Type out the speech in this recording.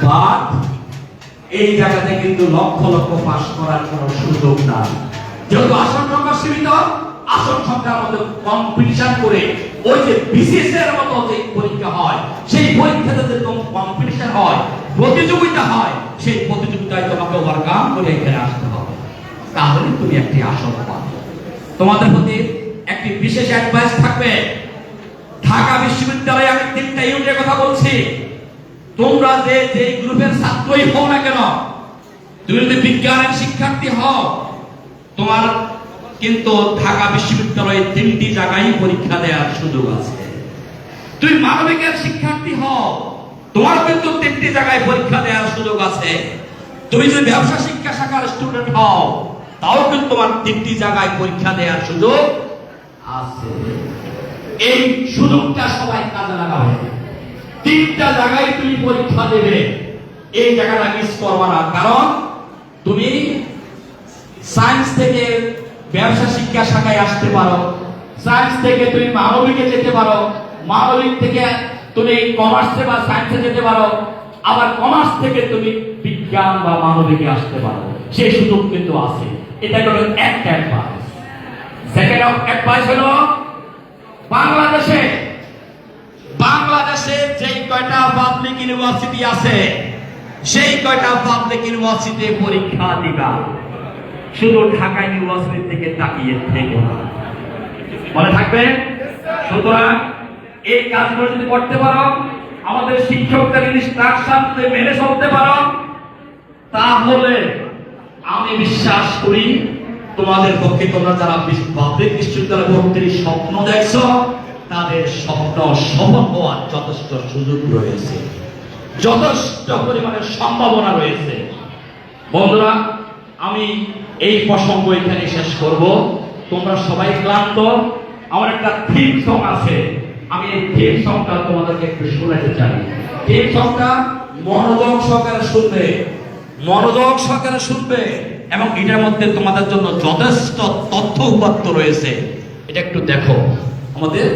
But এই জায়গাতে কিন্তু লক্ষ লক্ষ পাস করার কোনো সুযোগ নাই। যেহেতু আসন সংখ্যা সীমিত, আসন সংখ্যার মধ্যে কম্পিটিশন করে ওই যে বিসিএস এর মতো যে পরীক্ষা হয়, সেই পরীক্ষাতে যে কম্পিটিশন হয়, প্রতিযোগিতা হয়, সেই প্রতিযোগিতায় তোমাকে ওভারকাম করে এখানে আসতে হবে, তাহলে তুমি একটি আসন পাবে। তোমাদের প্রতি একটি বিশেষ অ্যাডভাইস থাকবে। ঢাকা বিশ্ববিদ্যালয়ে আমি 3টা ইউনিটের কথা বলছি। তোমরা যে গ্রুপের ছাত্রই হও না কেন, তুমি যদি বিজ্ঞানের শিক্ষার্থী হও, তোমার কিন্তু ঢাকা বিশ্ববিদ্যালয়ে 3টি জায়গায় পরীক্ষা দেওয়ার সুযোগ আছে। তুমি মানবিকের শিক্ষার্থী হও, তোমার কিন্তু 3টি জায়গায় পরীক্ষা দেওয়ার সুযোগ আছে। তুমি যদি ব্যবসা শিক্ষা শাখার স্টুডেন্ট হও, তাও কিন্তু তোমার 3টি জায়গায় পরীক্ষা দেওয়ার সুযোগ আছে। এই সুযোগটা সবাই কাজে লাগাবে। 3টা জায়গায় তুমি পরীক্ষা দেবে, এই জায়গাটা মিস করবে না। কারণ তুমি সায়েন্স থেকে ব্যবসা শিক্ষা শাখায় আসতে পারো, সায়েন্স থেকে তুমি মানবিকে যেতে পারো, মানবিক থেকে তুমি কমার্সে বা সায়েন্সে যেতে পারো, আবার কমার্স থেকে তুমি বিজ্ঞান বা মানবিকে আসতে পারো। সেই সুযোগ কিন্তু আছে। এটা হলো একটা অ্যাডভাইস। সেকেন্ড অ্যাডভাইস হলো বাংলাদেশে যে কয়টা পাবলিক ইউনিভার্সিটি আছে, সেই কয়টা পাবলিক ইউনিভার্সিটি পরীক্ষা দিবা। শুধু ঢাকা ইউনিভার্সিটি থেকে তাকিয়ে থেকো না, মনে থাকবে। সুতরাং এই কাজগুলো যদি করতে পারো, আমাদের শিক্ষকদের ইনস্ট্রাকশন যদি মেনে চলতে পারো, তাহলে আমি বিশ্বাস করি তোমাদের পক্ষে, তোমরা যারা পাবলিক বিশ্ববিদ্যালয়ে ভর্তির স্বপ্ন দেখছো, তাদের স্বপ্ন সফল হওয়ার যথেষ্ট সুযোগ রয়েছে, যথেষ্ট পরিমাণে সম্ভাবনা রয়েছে। বন্ধুরা, আমি এই প্রসঙ্গ এখানে শেষ করব। তোমরা সবাই ক্লান্ত। আমার একটা থিম সং আছে, আমি এই থিম সংটা তোমাদেরকে একটু শোনাতে চাই। থিম সংটা মনোযোগ সহকারে শুনবে, মনোযোগ সহকারে শুনবে, এবং এটার মধ্যে তোমাদের জন্য যথেষ্ট তথ্য উপাত্ত রয়েছে। এটা একটু দেখো। আমাদের